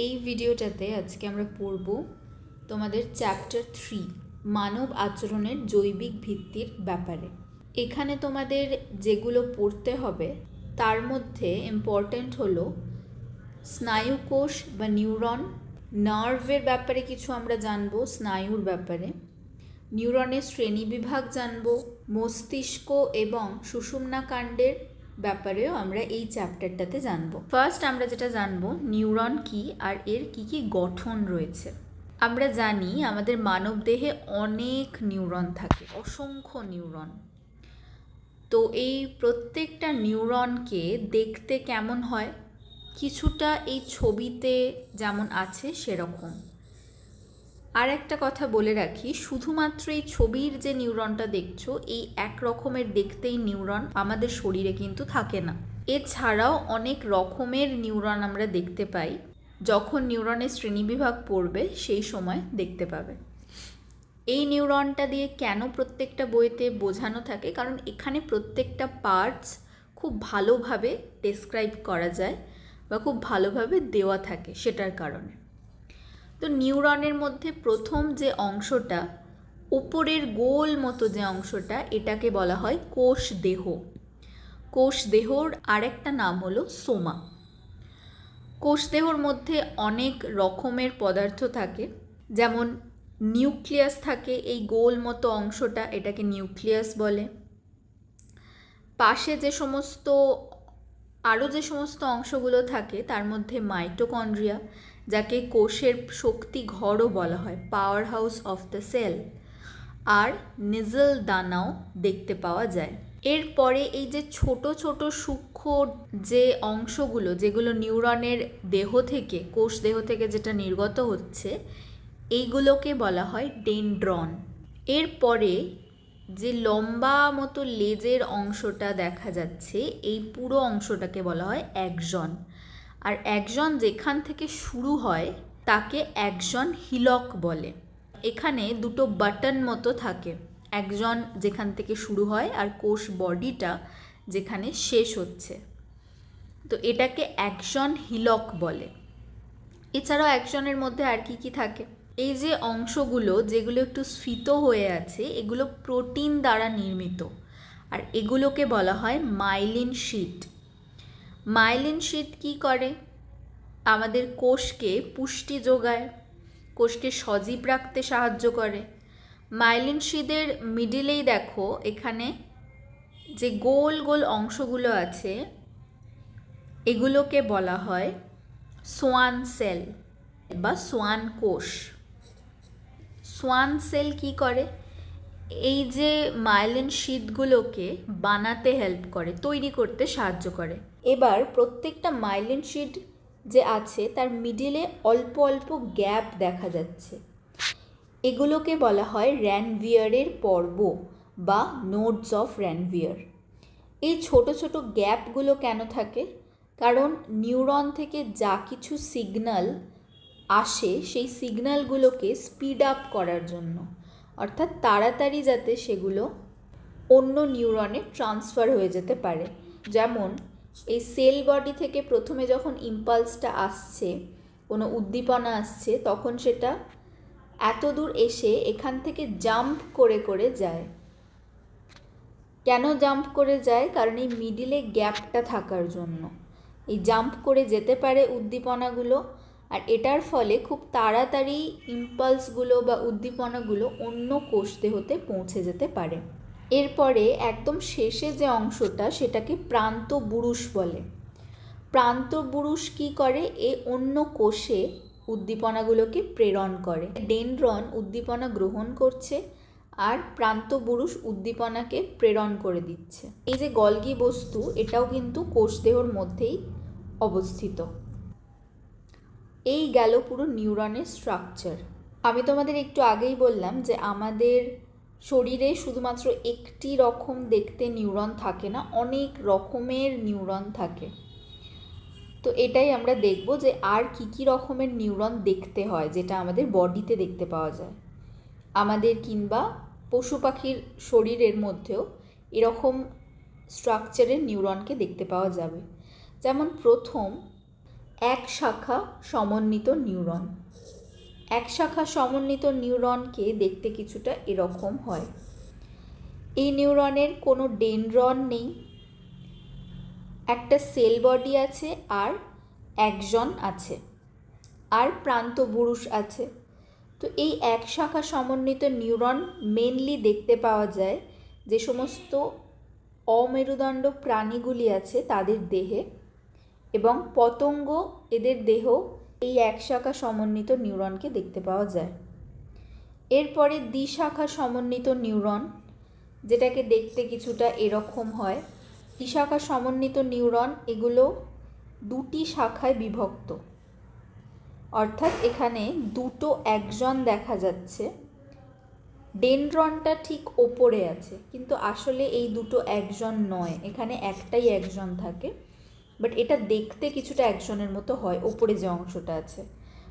এই ভিডিওটাতে আজকে আমরা পড়ব তোমাদের চ্যাপ্টার 3 মানব আচরণের জৈবিক ভিত্তির ব্যাপারে। এখানে তোমাদের যেগুলো পড়তে হবে তার মধ্যে ইম্পর্ট্যান্ট হলো স্নায়ুকোষ বা নিউরন, নার্ভের ব্যাপারে কিছু আমরা জানবো, স্নায়ুর ব্যাপারে, নিউরনের শ্রেণীবিভাগ জানবো, মস্তিষ্ক এবং সুষুম্না কাণ্ডের ব্যাপারেও আমরা এই চ্যাপ্টারটাতে জানবো। ফার্স্ট আমরা যেটা জানবো নিউরন কি আর এর কি কি গঠন রয়েছে। আমরা জানি আমাদের মানবদেহে অনেক নিউরন থাকে, অসংখ্য নিউরন। তো এই প্রত্যেকটা নিউরনকে দেখতে কেমন হয়, কিছুটা এই ছবিতে যেমন আছে সেরকম। আর একটা কথা বলে রাখি, শুধুমাত্র এই ছবির যে নিউরনটা দেখছো এই এক রকমের দেখতেই নিউরন আমাদের শরীরে কিন্তু থাকে না। এছাড়াও অনেক রকমের নিউরন আমরা দেখতে পাই, যখন নিউরনের শ্রেণীবিভাগ পড়বে সেই সময় দেখতে পাবে। এই নিউরনটা দিয়ে কেন প্রত্যেকটা বইতে বোঝানো থাকে, কারণ এখানে প্রত্যেকটা পার্টস খুব ভালোভাবে ডেসক্রাইব করা যায় বা খুব ভালোভাবে দেওয়া থাকে সেটার কারণে। তো নিউরনের মধ্যে প্রথম যে অংশটা, উপরের গোল মতো যে অংশটা, এটাকে বলা হয় কোষ দেহ। কোষ দেহর আরেকটা নাম হলো সোমা। কোষ দেহর মধ্যে অনেক রকমের পদার্থ থাকে, যেমন নিউক্লিয়াস থাকে, এই গোল মতো অংশটা, এটাকে নিউক্লিয়াস বলে। পাশে যে সমস্ত আরও যে সমস্ত অংশগুলো থাকে তার মধ্যে মাইটোকন্ড্রিয়া, যাকে কোষের শক্তি ঘরও বলা হয়, power house of the cell, আর নিজেল দানাও দেখতে পাওয়া যায়। এরপরে এই যে ছোট ছোট সূক্ষ্ম যে অংশগুলো, যেগুলো নিউরনের দেহ থেকে, কোষ দেহ থেকে যেটা নির্গত হচ্ছে, এইগুলোকে বলা হয় ডেনড্রন। এরপরে যে লম্বা মতো লেজের অংশটা দেখা যাচ্ছে, এই পুরো অংশটাকে বলা হয় অ্যাক্সন। আর অ্যাক্সন যেখান থেকে শুরু হয় তাকে অ্যাক্সন হিলক বলে। এখানে দুটো বাটন মতো থাকে, অ্যাক্সন যেখান থেকে শুরু হয় আর কোষ বডিটা যেখানে শেষ হচ্ছে, তো এটাকে অ্যাক্সন হিলক বলে। এছাড়াও অ্যাক্সনের মধ্যে আর কি কি থাকে, এই যে অংশগুলো যেগুলো একটু স্ফীত হয়ে আছে, এগুলো প্রোটিন দ্বারা নির্মিত, আর এগুলোকে বলা হয় মাইলিন শিট। মাইলিন শিট কী করে, আমাদের কোষকে পুষ্টি যোগায়, কোষকে সজীব রাখতে সাহায্য করে। মাইলিন শিটের মিডিলেই দেখো এখানে যে গোল গোল অংশগুলো আছে, এগুলোকে বলা হয় সোয়ান সেল বা সোয়ান কোষ। সোয়ান সেল কি করে, এই যে মাইলিন শিটগুলোকে বানাতে হেল্প করে, তৈরি করতে সাহায্য করে। এবার প্রত্যেকটা মাইলিন শিট যে আছে তার মিডিলে অল্প অল্প গ্যাপ দেখা যাচ্ছে, এগুলোকে বলা হয় র্যানভিয়ারের পর্ব বা নোডস অফ র্যানভিয়ার। এই ছোট ছোট গ্যাপগুলো কেন থাকে, কারণ নিউরন থেকে যা কিছু সিগন্যাল আসে সেই সিগন্যালগুলোকে স্পিড আপ করার জন্য, অর্থাৎ তাড়াতাড়ি যাতে সেগুলো অন্য নিউরনে ট্রান্সফার হয়ে যেতে পারে। যেমন এই সেল বডি থেকে প্রথমে যখন ইম্পালসটা আসছে, কোনো উদ্দীপনা আসছে, তখন সেটা এত দূর এসে এখান থেকে জাম্প করে করে যায়। কেন জাম্প করে যায়, কারণ এই মিডিলে গ্যাপটা থাকার জন্য এই জাম্প করে যেতে পারে উদ্দীপনাগুলো, আর এটার ফলে খুব তাড়াতাড়ি ইম্পালসগুলো বা উদ্দীপনাগুলো অন্য কোষ দেহতে পৌঁছে যেতে পারে। এরপরে একদম শেষে যে অংশটা, সেটাকে প্রান্তবুরুষ বলে। প্রান্তবুরুষ কী করে, এ অন্য কোষে উদ্দীপনাগুলোকে প্রেরণ করে। ডেনড্রন উদ্দীপনা গ্রহণ করছে আর প্রান্তবুরুষ উদ্দীপনাকে প্রেরণ করে দিচ্ছে। এই যে গলগি বস্তু, এটাও কিন্তু কোষদেহর মধ্যেই অবস্থিত। এই গেল পুরো নিউরনের স্ট্রাকচার। আমি তোমাদের একটু আগেই বললাম যে আমাদের শরীরে শুধুমাত্র একটি রকম দেখতে নিউরন থাকে না, অনেক রকমের নিউরন থাকে। তো এটাই আমরা দেখব যে আর কি কি রকমের নিউরন দেখতে হয়, যেটা আমাদের বডিতে দেখতে পাওয়া যায়। আমাদের কিংবা পশু পাখির শরীরের মধ্যেও এরকম স্ট্রাকচারের নিউরনকে দেখতে পাওয়া যাবে। যেমন প্রথম এক শাখা সমন্বিত নিউরন। এক শাখা সমন্বিত নিউরনকে দেখতে কিছুটা এরকম হয়। এই নিউরনের কোনো ডেনড্রন নেই, একটা সেল বডি আছে আর একজন আছে আর প্রান্তপুরুষ আছে। তো এই এক শাখা সমন্বিত নিউরন মেনলি দেখতে পাওয়া যায় যে সমস্ত অমেরুদণ্ড প্রাণীগুলি আছে তাদের দেহে, এবং পতঙ্গ এদের দেহ এই এক শাখা সমন্বিত নিউরনকে দেখতে পাওয়া যায়। এরপরে দ্বিশাখা সমন্বিত নিউরন, যেটাকে দেখতে কিছুটা এরকম হয়। দ্বিশাখা সমন্বিত নিউরন এগুলো দুটি শাখায় বিভক্ত, অর্থাৎ এখানে দুটো একজন দেখা যাচ্ছে। ডেনড্রনটা ঠিক ওপরে আছে, কিন্তু আসলে এই দুটো একজন নয়, এখানে একটাই একজন থাকে, বাট এটা দেখতে কিছুটা একজনের মতো হয় ওপরে যে অংশটা আছে।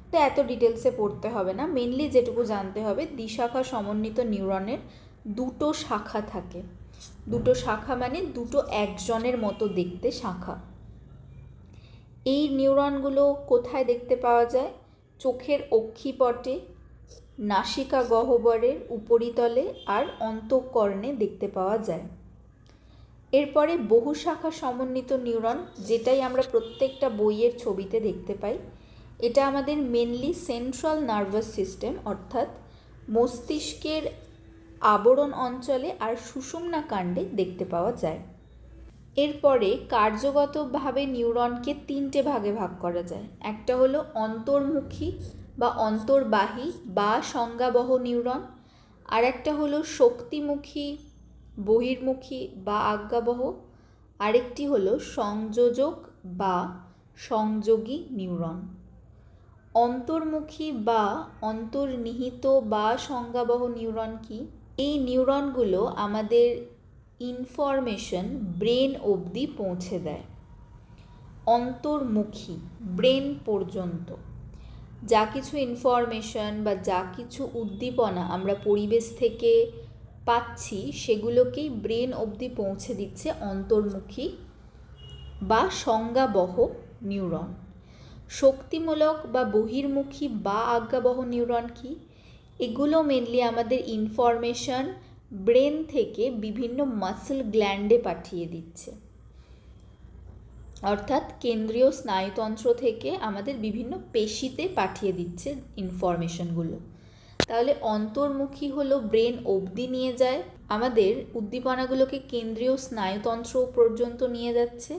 তো এত ডিটেলসে পড়তে হবে না, মেনলি যেটুকু জানতে হবে দ্বিশাখা সমন্বিত নিউরনের দুটো শাখা থাকে। দুটো শাখা মানে দুটো একজনের মতো দেখতে শাখা। এই নিউরনগুলো কোথায় দেখতে পাওয়া যায়? চোখের অক্ষিপটে, নাসিকা গহ্বরের উপরিতলে আর অন্তঃকর্ণে দেখতে পাওয়া যায়। এরপরে বহু শাখা সমন্বিত নিউরন, যেটাই আমরা প্রত্যেকটা বইয়ের ছবিতে দেখতে পাই। এটা আমাদের মেনলি সেন্ট্রাল নার্ভাস সিস্টেম অর্থাৎ মস্তিষ্কের আবরণ অঞ্চলে আর সুষুম্না কাণ্ডে দেখতে পাওয়া যায়। এরপরে কার্যগতভাবে নিউরনকে তিনটে ভাগে ভাগ করা যায়। একটা হলো অন্তর্মুখী বা অন্তর্বাহী বা সংজ্ঞাবহ নিউরন, আর একটা হলো শক্তিমুখী, বহির্মুখী বা আজ্ঞাবহ, আরেকটি হলো সংযোজক বা সংযোগী নিউরন। অন্তর্মুখী বা অন্তর্নিহিত বা সংজ্ঞাবহ নিউরন কি? এই নিউরনগুলো আমাদের ইনফরমেশন ব্রেন অবধি পৌঁছে দেয়। অন্তর্মুখী ব্রেন পর্যন্ত যা কিছু ইনফরমেশন বা যা কিছু উদ্দীপনা আমরা পরিবেশ থেকে পাচ্ছি সেগুলোকেই ব্রেন অবধি পৌঁছে দিচ্ছে অন্তর্মুখী বা সংজ্ঞাবহ নিউরন। শক্তিমূলক বা বহির্মুখী বা আজ্ঞাবহ নিউরন কি? এগুলো মেনলি আমাদের ইনফরমেশন ব্রেন থেকে বিভিন্ন মাসল গ্ল্যান্ডে পাঠিয়ে দিচ্ছে, অর্থাৎ কেন্দ্রীয় স্নায়ুতন্ত্র থেকে আমাদের বিভিন্ন পেশিতে পাঠিয়ে দিচ্ছে ইনফরমেশনগুলো। তাহলে অন্তর্মুখী হলো ব্রেন অবধি নিয়ে যায়, আমাদের উদ্দীপনাগুলোকে কেন্দ্রীয় স্নায়ুতন্ত্র পর্যন্ত নিয়ে যাচ্ছে।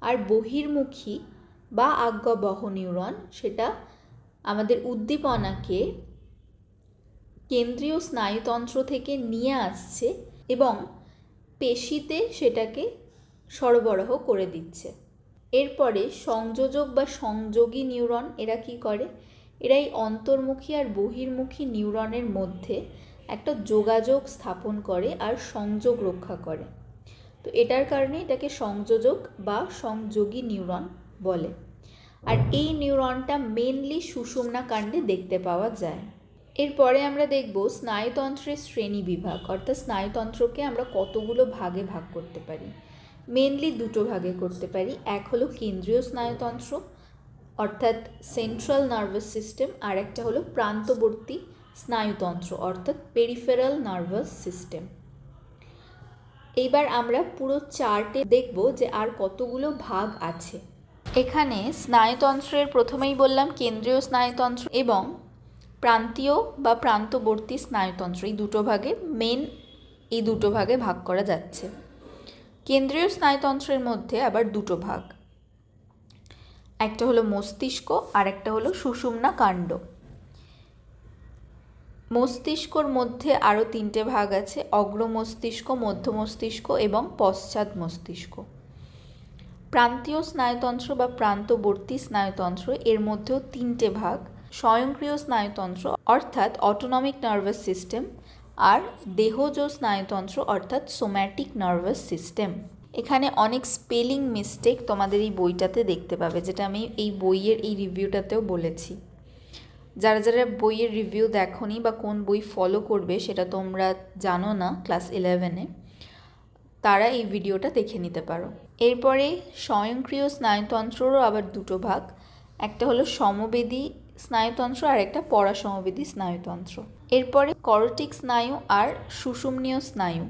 আর বহির্মুখী বা আজ্ঞাবহ নিউরন, সেটা আমাদের উদ্দীপনাকে কেন্দ্রীয় স্নায়ুতন্ত্র থেকে নিয়ে আসছে এবং পেশিতে সেটাকে সরবরাহ করে দিচ্ছে। এরপরে সংযোজক বা সংযোগী নিউরন, এরা কি করে? এরা এই অন্তর্মুখী আর বহির্মুখী নিউরনের মধ্যে একটা যোগাযোগ স্থাপন করে আর সংযোগ রক্ষা করে। তো এটার কারণে এটাকে সংযোজক বা সংযোগী নিউরন বলে। আর এই নিউরনটা মেনলি সুষুম্না কাণ্ডে দেখতে পাওয়া যায়। এরপরে আমরা দেখব স্নায়ুতন্ত্রের শ্রেণী বিভাগ, অর্থাৎ স্নায়ুতন্ত্রকে আমরা কতগুলো ভাগে ভাগ করতে পারি। মেনলি দুটো ভাগে করতে পারি। এক হলো কেন্দ্রীয় স্নায়ুতন্ত্র অর্থাৎ সেন্ট্রাল নার্ভাস সিস্টেম, আর একটা হলো প্রান্তবর্তী স্নায়ুতন্ত্র অর্থাৎ পেরিফেরাল নার্ভাস সিস্টেম। এইবার আমরা পুরো চার্টে দেখব যে আর কতগুলো ভাগ আছে। এখানে স্নায়ুতন্ত্রের প্রথমেই বললাম কেন্দ্রীয় স্নায়ুতন্ত্র এবং প্রান্তীয় বা প্রান্তবর্তী স্নায়ুতন্ত্র, এই দুটো ভাগে এই দুটো ভাগে ভাগ করা যাচ্ছে। কেন্দ্রীয় স্নায়ুতন্ত্রের মধ্যে আবার দুটো ভাগ, একটা হলো মস্তিষ্ক আর একটা হলো সুষুম্না কাণ্ড। মস্তিষ্কর মধ্যে আরও তিনটে ভাগ আছে, অগ্র মস্তিষ্ক, মধ্য মস্তিষ্ক এবং পশ্চাৎ মস্তিষ্ক। প্রান্তীয় স্নায়ুতন্ত্র বা প্রান্তবর্তী স্নায়ুতন্ত্র, এর মধ্যেও তিনটে ভাগ, স্বয়ংক্রিয় স্নায়ুতন্ত্র অর্থাৎ অটোনমিক নার্ভাস সিস্টেম আর দেহজ স্নায়ুতন্ত্র অর্থাৎ সোম্যাটিক নার্ভাস সিস্টেম। এখানে অনেক স্পেলিং মিস্টেক তোমাদের এই বইটাতে দেখতে পাবে, যেটা আমি এই বইয়ের এই রিভিউটাতেও বলেছি। যারা যারা বইয়ের রিভিউ দেখোনি বা কোন বই ফলো করবে সেটা তোমরা জানো না ক্লাস 11-এ, তারা এই ভিডিওটা দেখে নিতে পারো। এরপরে স্বয়ংক্রিয় স্নায়ুতন্ত্ররও আবার দুটো ভাগ, একটা হলো সমবেদী স্নায়ুতন্ত্র আর একটা পরাসমবেদী স্নায়ুতন্ত্র। এরপরে করটিক স্নায়ু আর সুষুম্নীয় স্নায়ু।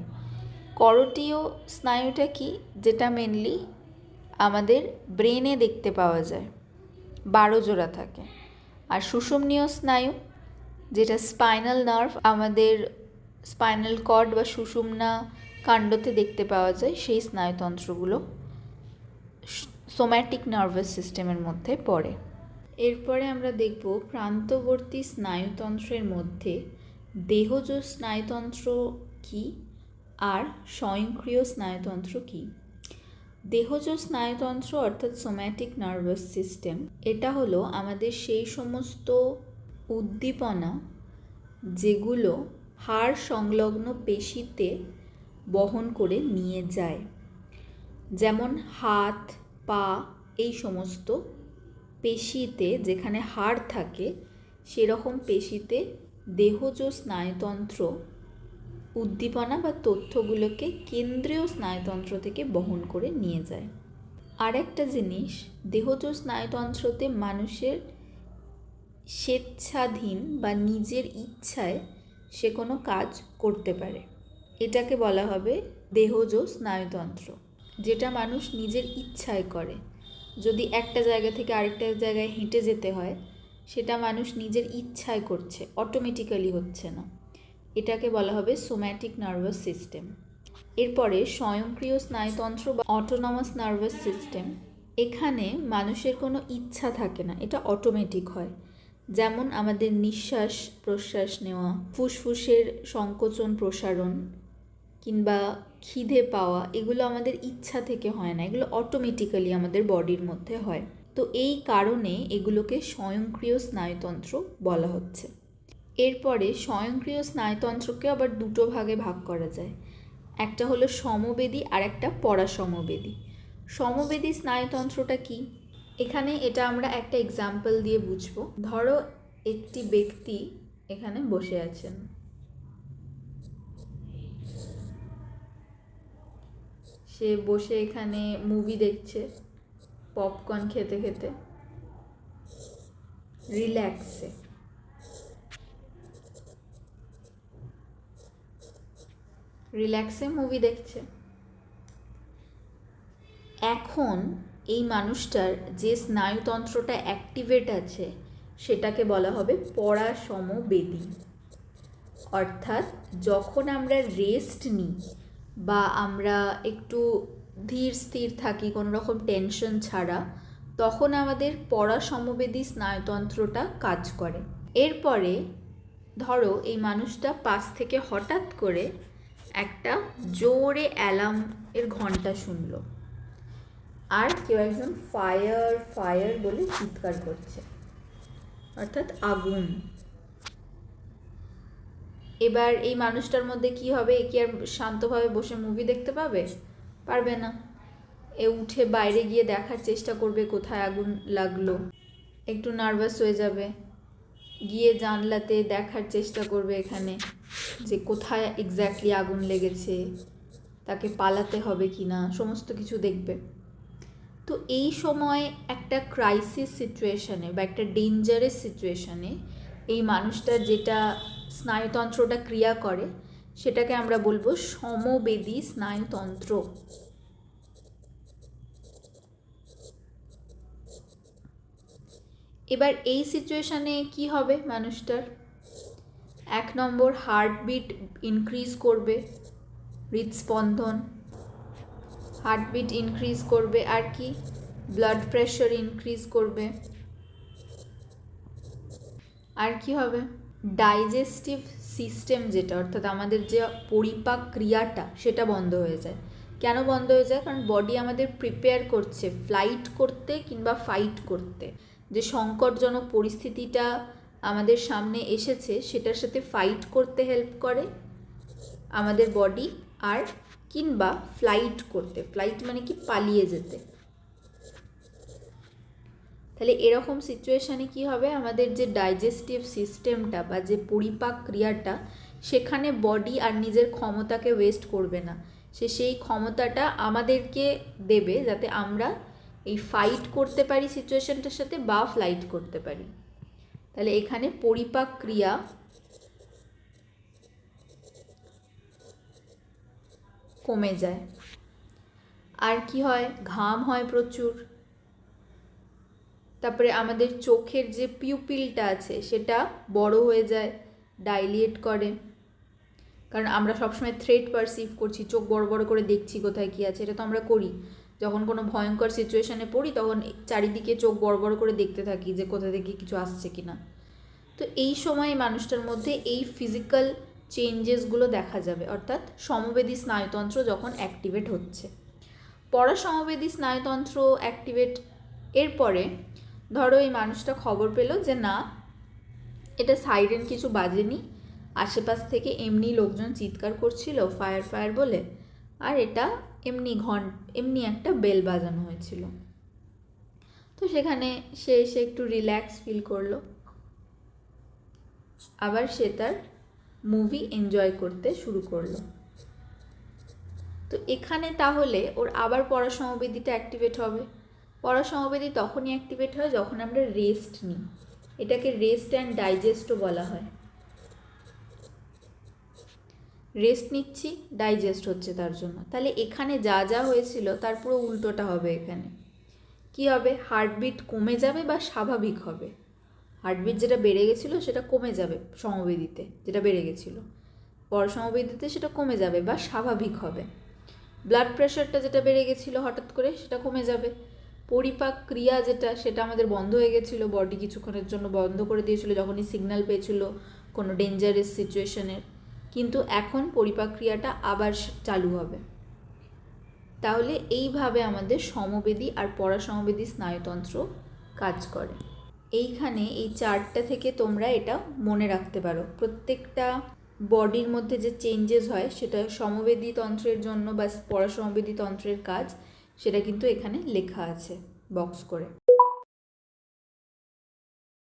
করটিয় স্নায়ুটা কি, যেটা মেনলি আমাদের ব্রেনে দেখতে পাওয়া যায়, 12 জোড়া থাকে। আর সুষুম্নীয় স্নায়ু যেটা স্পাইনাল নার্ভ, আমাদের স্পাইনাল কর্ড বা সুষুম্না কাণ্ডতে দেখতে পাওয়া যায়, সেই স্নায়ুতন্ত্রগুলো সোম্যাটিক নার্ভাস সিস্টেমের মধ্যে পড়ে। এরপরে আমরা দেখব প্রান্তবর্তী স্নায়ুতন্ত্রের মধ্যে দেহজ স্নায়ুতন্ত্র কী আর স্বয়ংক্রিয় স্নায়ুতন্ত্র কী। দেহজ স্নায়ুতন্ত্র অর্থাৎ সোম্যাটিক নার্ভাস সিস্টেম, এটা হলো আমাদের সেই সমস্ত উদ্দীপনা যেগুলো হাড় সংলগ্ন পেশিতে বহন করে নিয়ে যায়, যেমন হাত, পা, এই সমস্ত পেশিতে যেখানে হাড় থাকে সেরকম পেশিতে দেহজ স্নায়ুতন্ত্র উদ্দীপনা বা তথ্যগুলোকে কেন্দ্রীয় স্নায়ুতন্ত্র থেকে বহন করে নিয়ে যায়। আর একটা জিনিস, দেহজ স্নায়ুতন্ত্রতে মানুষের স্বেচ্ছাধীন বা নিজের ইচ্ছায় সে কোনো কাজ করতে পারে, এটাকে বলা হবে দেহজ স্নায়ুতন্ত্র, যেটা মানুষ নিজের ইচ্ছায় করে। যদি একটা জায়গা থেকে আরেকটা জায়গায় হেঁটে যেতে হয়, সেটা মানুষ নিজের ইচ্ছায় করছে, অটোমেটিক্যালি হচ্ছে না, এটাকে বলা হবে সোম্যাটিক নার্ভাস সিস্টেম। এরপরে স্বয়ংক্রিয় স্নায়ুতন্ত্র বা অটোনমাস নার্ভাস সিস্টেম, এখানে মানুষের কোনো ইচ্ছা থাকে না, এটা অটোমেটিক হয়। যেমন আমাদের নিঃশ্বাস প্রশ্বাস নেওয়া, ফুসফুসের সংকোচন প্রসারণ কিংবা খিদে পাওয়া, এগুলো আমাদের ইচ্ছা থেকে হয় না, এগুলো অটোমেটিক্যালি আমাদের বডির মধ্যে হয়। তো এই কারণে এগুলোকে স্বয়ংক্রিয় স্নায়ুতন্ত্র বলা হচ্ছে। এরপরে স্বয়ংক্রিয় স্নায়ুতন্ত্রকে আবার দুটো ভাগে ভাগ করা যায়, একটা হলো সমবেদী আর একটা পরাসমবেদী। সমবেদী স্নায়ুতন্ত্রটা কি, এখানে এটা আমরা একটা এক্সাম্পল দিয়ে বুঝবো। ধরো একটি ব্যক্তি এখানে বসে আছেন, সে বসে এখানে মুভি দেখছে, পপকর্ন খেতে খেতে রিল্যাক্সে মুভি দেখছে। এখন এই মানুষটার যে স্নায়ুতন্ত্রটা অ্যাক্টিভেট আছে সেটাকে বলা হবে পরাসমবেদী। অর্থাৎ যখন আমরা রেস্ট নিই বা আমরা একটু ধীর স্থির থাকি কোনো রকম টেনশন ছাড়া, তখন আমাদের পরাসমবেদী স্নায়ুতন্ত্রটা কাজ করে। এরপরে ধরো এই মানুষটা পাশ থেকে হঠাৎ করে একটা জোরে অ্যালার্ম এর ঘন্টা শুনলো, আর কেউ একজন ফায়ার ফায়ার বলে চিৎকার করছে, অর্থাৎ আগুন। এবার এই মানুষটার মধ্যে কি হবে, এ কি আর শান্তভাবে বসে মুভি দেখতে পারবে না। এ উঠে বাইরে গিয়ে দেখার চেষ্টা করবে কোথায় আগুন লাগলো, একটু নার্ভাস হয়ে যাবে, গিয়ে জানলাতে দেখার চেষ্টা করবে এখানে যে কোথায় এক্স্যাক্টলি আগুন লেগেছে, তাকে পালাতে হবে কি না, সমস্ত কিছু দেখবে। তো এই সময় একটা ক্রাইসিস সিচুয়েশানে বা একটা ডেঞ্জারাস সিচুয়েশানে এই মানুষটার যেটা স্নায়ুতন্ত্রটা ক্রিয়া করে সেটাকে আমরা বলবো সমবেদী স্নায়ুতন্ত্র। এবার এই সিচুয়েশানে কি হবে মানুষটার, 1 নম্বর হার্টবিট ইনক্রিজ করবে, হৃদস্পন্দন, হার্টবিট ইনক্রিজ করবে, আর কি ব্লাড প্রেশার ইনক্রিজ করবে। আর কি হবে, ডাইজেস্টিভ সিস্টেম যেটা অর্থাৎ আমাদের যে পরিপাক ক্রিয়াটা সেটা বন্ধ হয়ে যায়। কেন বন্ধ হয়ে যায়, কারণ বডি আমাদের প্রিপেয়ার করছে ফ্লাইট করতে কিংবা ফাইট করতে। যে সংকটজনক পরিস্থিতিটা আমাদের সামনে এসেছে সেটার সাথে ফাইট করতে হেল্প করে আমাদের বডি, আর কিংবা ফ্লাইট করতে, ফ্লাইট মানে কি পালিয়ে যেতে। তাহলে এরকম সিচুয়েশানে কি হবে, আমাদের যে ডাইজেস্টিভ সিস্টেমটা বা যে পরিপাক ক্রিয়াটা, সেখানে বডি আর নিজের ক্ষমতাকে ওয়েস্ট করবে না, সে সেই ক্ষমতাটা আমাদেরকে দেবে যাতে আমরা এই ফাইট করতে পারি সিচুয়েশনটার সাথে বা ফ্লাইট করতে পারি। তাহলে এখানে পরিপাক ক্রিয়া কমে যায়। আর কি হয়, ঘাম হয় প্রচুর। তারপরে আমাদের চোখের যে পিউপিলটা আছে সেটা বড় হয়ে যায়, ডাইলিয়েট করে, কারণ আমরা সবসময় থ্রেট পারসিভ করছি, চোখ বড় বড় করে দেখছি কোথায় কী আছে। এটা তো আমরা করি যখন কোনো ভয়ঙ্কর সিচুয়েশানে পড়ি, তখন চারিদিকে চোখ বড় বড় করে দেখতে থাকি যে কোথা থেকে কিছু আসছে কি না। তো এই সময় মানুষটার মধ্যে এই ফিজিক্যাল চেঞ্জেসগুলো দেখা যাবে, অর্থাৎ সমবেদী স্নায়ুতন্ত্র যখন অ্যাক্টিভেট হচ্ছে। পরাসমবেদী স্নায়ুতন্ত্র অ্যাক্টিভেট এরপরে ধরো এই মানুষটা খবর পেল যে না, এটা সাইরেন কিছু বাজেনি, আশেপাশ থেকে এমনি লোকজন চিৎকার করছিল ফায়ার ফায়ার বলে, আর এটা এমনি একটা বেল বাজানো হয়েছিল। তো সেখানে সে এসে একটু রিল্যাক্স ফিল করলো, আবার সে তার মুভি এনজয় করতে শুরু করলো। তো এখানে তাহলে ওর আবার পরাসমবেদীটা অ্যাক্টিভেট হবে। পরাসমবেদী তখনই অ্যাক্টিভেট হয় যখন আমরা রেস্ট নিই। এটাকে রেস্ট অ্যান্ড ডাইজেস্টও বলা হয়। রেস্ট নিচ্ছি, ডাইজেস্ট হচ্ছে তার জন্য। তাহলে এখানে যা যা হয়েছিল তার পুরো উল্টোটা হবে। এখানে কি হবে, হার্টবিট কমে যাবে বা স্বাভাবিক হবে। হার্টবিট যেটা বেড়ে গেছিলো সেটা কমে যাবে সমবেদীতে, যেটা বেড়ে গেছিলো পরসমবেদীতে সেটা কমে যাবে বা স্বাভাবিক হবে। ব্লাড প্রেশারটা যেটা বেড়ে গেছিলো হঠাৎ করে সেটা কমে যাবে। পরিপাক ক্রিয়া যেটা, সেটা আমাদের বন্ধ হয়ে গেছিলো, বডি কিছুক্ষণের জন্য বন্ধ করে দিয়েছিল যখনই সিগন্যাল পেয়েছিল কোনো ডেঞ্জারাস সিচুয়েশনের, কিন্তু এখন পরিপাক ক্রিয়াটা আবার চালু হবে। তাহলে এইভাবে আমাদের সমবেদী আর পরাসমবেদী স্নায়ুতন্ত্র কাজ করে। এইখানে এই চার্টটা থেকে তোমরা এটা মনে রাখতে পারো, প্রত্যেকটা বডির মধ্যে যে চেঞ্জেস হয় সেটা সমবেদী তন্ত্রের জন্য বা পরাসমবেদী তন্ত্রের কাজ, সেটা কিন্তু এখানে লেখা আছে বক্স করে।